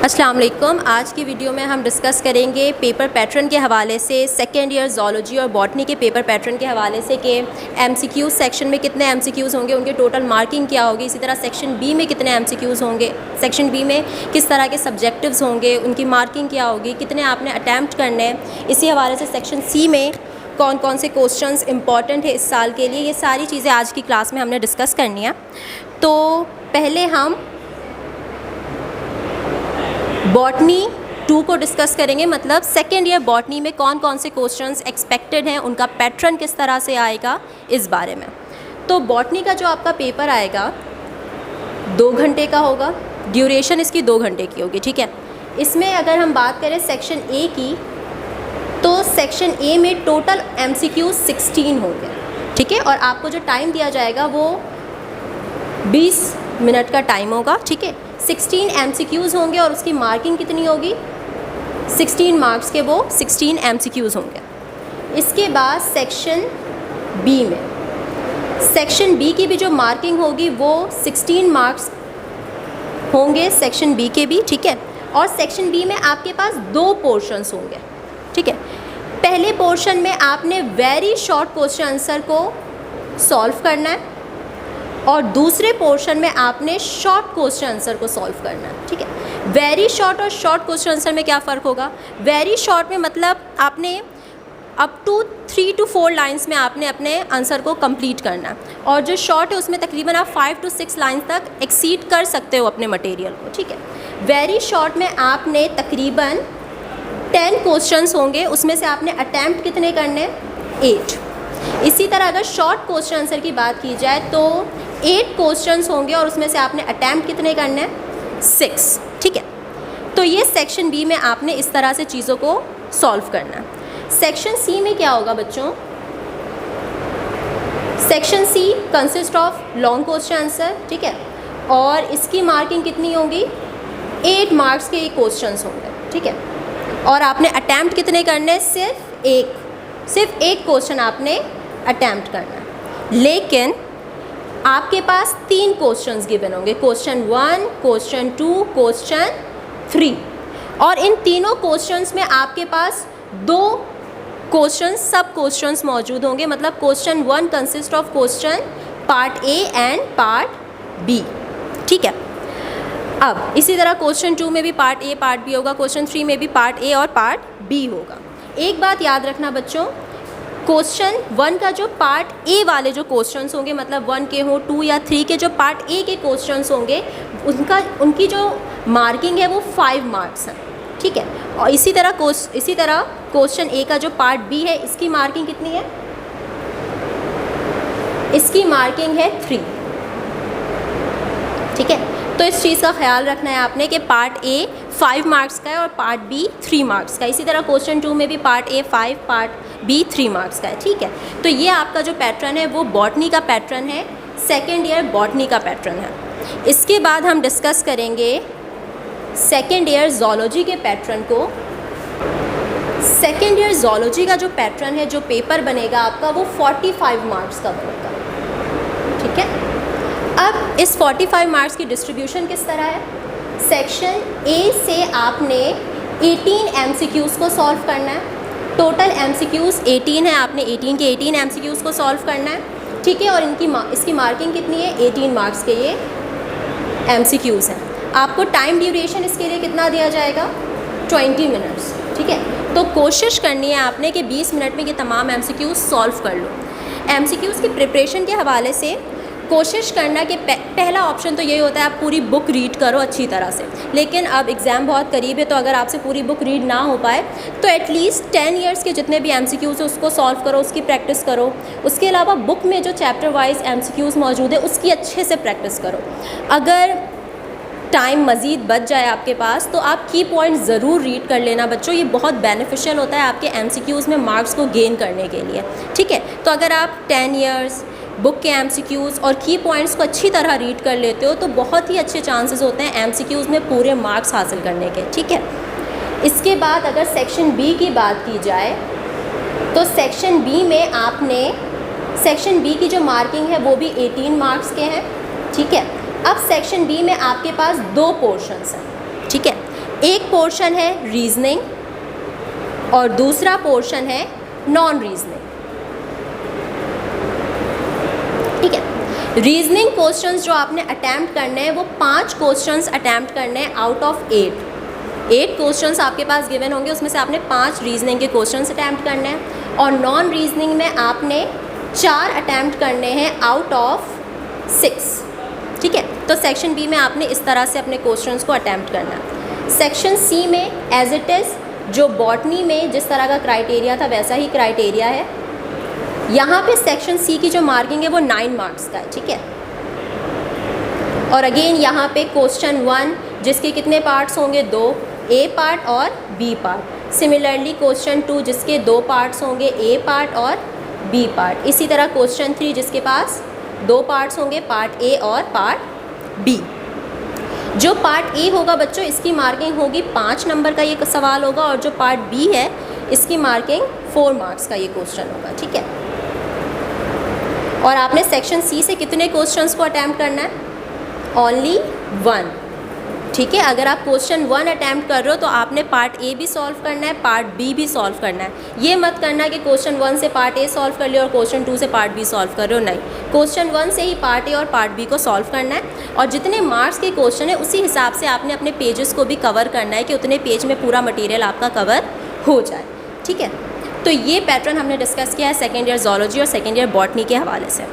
अस्सलाम वालेकुम। आज की वीडियो में हम डिस्कस करेंगे पेपर पैटर्न के हवाले से, सेकेंड ईयर ज़ूलॉजी और बॉटनी के पेपर पैटर्न के हवाले से कि एमसीक्यूज़ सेक्शन में कितने एमसीक्यूज़ होंगे, उनके टोटल मार्किंग क्या होगी, इसी तरह सेक्शन बी में कितने एमसीक्यूज़ होंगे, सेक्शन बी में किस तरह के सब्जेक्टिव्स होंगे, उनकी मार्किंग क्या होगी, कितने आपने अटैम्प्ट करने हैं। इसी हवाले से सेक्शन सी में कौन कौन से क्वेश्चंस इंपॉर्टेंट है इस साल के लिए, ये सारी चीज़ें आज की क्लास में हमने डिस्कस करनी है। तो पहले हम बॉटनी 2 को डिस्कस करेंगे, मतलब सेकेंड ईयर बॉटनी में कौन कौन से क्वेश्चंस एक्सपेक्टेड हैं, उनका पैटर्न किस तरह से आएगा इस बारे में। तो बॉटनी का जो आपका पेपर आएगा 2 घंटे का होगा, ड्यूरेशन इसकी 2 घंटे की होगी, ठीक है। इसमें अगर हम बात करें सेक्शन ए की, तो सेक्शन ए में टोटल MCQ 16 होंगे, ठीक है। और आपको जो टाइम दिया जाएगा वो 20 मिनट का टाइम होगा, ठीक है। 16 MCQs होंगे और उसकी मार्किंग कितनी होगी, 16 मार्क्स के वो 16 MCQs होंगे। इसके बाद सेक्शन बी में, सेक्शन बी की भी जो मार्किंग होगी वो 16 मार्क्स होंगे सेक्शन बी के भी, ठीक है। और सेक्शन बी में आपके पास 2 पोर्शंस होंगे, ठीक है। पहले पोर्शन में आपने वेरी शॉर्ट क्वेश्चन आंसर को सॉल्व करना है और दूसरे पोर्शन में आपने शॉर्ट क्वेश्चन आंसर को सॉल्व करना है, ठीक है। वेरी शॉर्ट और शॉर्ट क्वेश्चन आंसर में क्या फ़र्क होगा? वेरी शॉर्ट में मतलब आपने अप टू 3 to 4 लाइंस में आपने अपने आंसर को कंप्लीट करना है, और जो शॉर्ट है उसमें तकरीबन आप 5 to 6 लाइंस तक एक्सीड कर सकते हो अपने मटेरियल को, ठीक है। वेरी शॉर्ट में आपने तकरीबन 10 क्वेश्चंस होंगे, उसमें से आपने अटैम्प्ट कितने करने? 8। इसी तरह अगर शॉर्ट क्वेश्चन आंसर की बात की जाए तो 8 क्वेश्चंस होंगे और उसमें से आपने अटैम्प्ट कितने करने हैं? 6, ठीक है। तो ये सेक्शन बी में आपने इस तरह से चीज़ों को सॉल्व करना है। सेक्शन सी में क्या होगा बच्चों? Section C consist of long question answer, ठीक है। और इसकी मार्किंग कितनी होगी? 8 मार्क्स के क्वेश्चंस होंगे, ठीक है। और आपने अटैम्प्ट कितने करने? सिर्फ एक क्वेश्चन आपने अटैम्प्ट करना है। लेकिन आपके पास 3 क्वेश्चंस गिवन होंगे, क्वेश्चन 1, क्वेश्चन 2, क्वेश्चन 3। और इन तीनों क्वेश्चंस में आपके पास 2 क्वेश्चंस सब क्वेश्चंस मौजूद होंगे, मतलब question 1 consist of question part A and part B, ठीक है। अब इसी तरह क्वेश्चन 2 में भी पार्ट ए पार्ट बी होगा, क्वेश्चन 3 में भी पार्ट ए और पार्ट बी होगा। एक बात याद रखना बच्चों, क्वेश्चन 1 का जो पार्ट ए वाले जो क्वेश्चंस होंगे, मतलब 1 के हो, 2 या 3 के जो पार्ट ए के क्वेश्चंस होंगे, उनकी जो मार्किंग है वो 5 मार्क्स है, ठीक है। और इसी तरह क्वेश्चन ए का जो पार्ट बी है, इसकी मार्किंग कितनी है? इसकी मार्किंग है 3, ठीक है। तो इस चीज़ का ख्याल रखना है आपने कि पार्ट ए 5 मार्क्स का है और पार्ट बी 3 मार्क्स का। इसी तरह क्वेश्चन 2 में भी part A 5, part B 3 marks का है, ठीक है। तो ये आपका जो पैटर्न है वो बॉटनी का पैटर्न है, सेकेंड ईयर बॉटनी का पैटर्न है। इसके बाद हम डिस्कस करेंगे सेकेंड ईयर ज़ूलॉजी के पैटर्न को। सेकेंड ईयर ज़ूलॉजी का जो पैटर्न है, जो पेपर बनेगा आपका, वो 45 मार्क्स का बनेगा, ठीक है। अब इस 45 मार्क्स की डिस्ट्रीब्यूशन किस तरह है? सेक्शन ए से आपने 18 MCQs को सॉल्व करना है। टोटल MCQs 18 है, आपने 18 के 18 MCQs को सॉल्व करना है, ठीक है। और इसकी मार्किंग कितनी है? 18 मार्क्स के ये MCQs हैं। आपको टाइम ड्यूरेशन इसके लिए कितना दिया जाएगा? 20 मिनट्स, ठीक है। तो कोशिश करनी है आपने कि 20 मिनट में ये तमाम MCQs सॉल्व कर लो। MCQs की प्रिपरेशन के हवाले से कोशिश करना कि पहला ऑप्शन तो यही होता है आप पूरी बुक रीड करो अच्छी तरह से, लेकिन अब एग्ज़ाम बहुत करीब है, तो अगर आपसे पूरी बुक रीड ना हो पाए तो एटलीस्ट 10 ईयर्स के जितने भी MCQs हैं उसको सॉल्व करो, उसकी प्रैक्टिस करो। उसके अलावा बुक में जो चैप्टर वाइज MCQs मौजूद है उसकी अच्छे से प्रैक्टिस करो। अगर टाइम मज़ीद बच जाए आपके पास तो आप की पॉइंट ज़रूर रीड कर लेना बच्चों, ये बहुत बेनिफिशियल होता है आपके MCQs में मार्क्स को गेन करने के लिए, ठीक है। तो अगर आप 10 ईयर्स बुक के MCQs और की पॉइंट्स को अच्छी तरह रीड कर लेते हो तो बहुत ही अच्छे चांसेस होते हैं MCQs में पूरे मार्क्स हासिल करने के, ठीक है। इसके बाद अगर सेक्शन बी की बात की जाए तो सेक्शन बी में आपने सेक्शन बी की जो मार्किंग है वो भी 18 मार्क्स के हैं, ठीक है। अब सेक्शन बी में आपके पास 2 पोर्शंस हैं, ठीक है। एक पोर्शन है रीजनिंग और दूसरा पोर्शन है नॉन रीजनिंग। ठीक है, रीजनिंग क्वेश्चंस जो आपने अटैम्प्ट करने हैं वो 5 क्वेश्चंस अटैम्प्ट करने हैं आउट ऑफ 8 क्वेश्चंस आपके पास गिवन होंगे, उसमें से आपने 5 रीजनिंग के क्वेश्चंस अटैम्प्ट करने हैं और नॉन रीजनिंग में आपने 4 अटैम्प्ट करने हैं आउट ऑफ 6। ठीक है, तो सेक्शन बी में आपने इस तरह से अपने क्वेश्चंस को अटैम्प्ट करना है। सेक्शन सी में एज इट इज़ जो बॉटनी में जिस तरह का क्राइटेरिया था वैसा ही क्राइटेरिया है। यहाँ पे सेक्शन सी की जो मार्किंग है वो 9 मार्क्स का है। ठीक है, और अगेन यहाँ पे क्वेश्चन 1 जिसके कितने पार्ट्स होंगे, 2, ए पार्ट और बी पार्ट। सिमिलरली क्वेश्चन 2 जिसके 2 पार्ट्स होंगे, ए पार्ट और बी पार्ट। इसी तरह क्वेश्चन 3 जिसके पास 2 पार्ट्स होंगे, पार्ट ए और पार्ट बी। जो पार्ट ए होगा बच्चों इसकी मार्किंग होगी 5 नंबर का ये सवाल होगा, और जो पार्ट बी है इसकी मार्किंग 4 मार्क्स का ये क्वेश्चन होगा। ठीक है, और आपने सेक्शन सी से कितने क्वेश्चंस को अटैम्प्ट करना है? ओनली 1। ठीक है, अगर आप क्वेश्चन 1 अटैम्प्ट कर रहे हो तो आपने पार्ट ए भी सॉल्व करना है, पार्ट बी भी सॉल्व करना है। ये मत करना कि क्वेश्चन 1 से पार्ट ए सॉल्व कर लिया और क्वेश्चन 2 से पार्ट बी सॉल्व कर रहे हो, नहीं। क्वेश्चन 1 से ही पार्ट ए और पार्ट बी को सॉल्व करना है, और जितने मार्क्स के क्वेश्चन है उसी हिसाब से आपने अपने पेजेस को भी कवर करना है कि उतने पेज में पूरा मटीरियल आपका कवर हो जाए। ठीक है, तो ये पैटर्न हमने डिस्कस किया है सेकेंड ईयर ज़ूलॉजी और सेकेंड ईयर बॉटनी के हवाले से।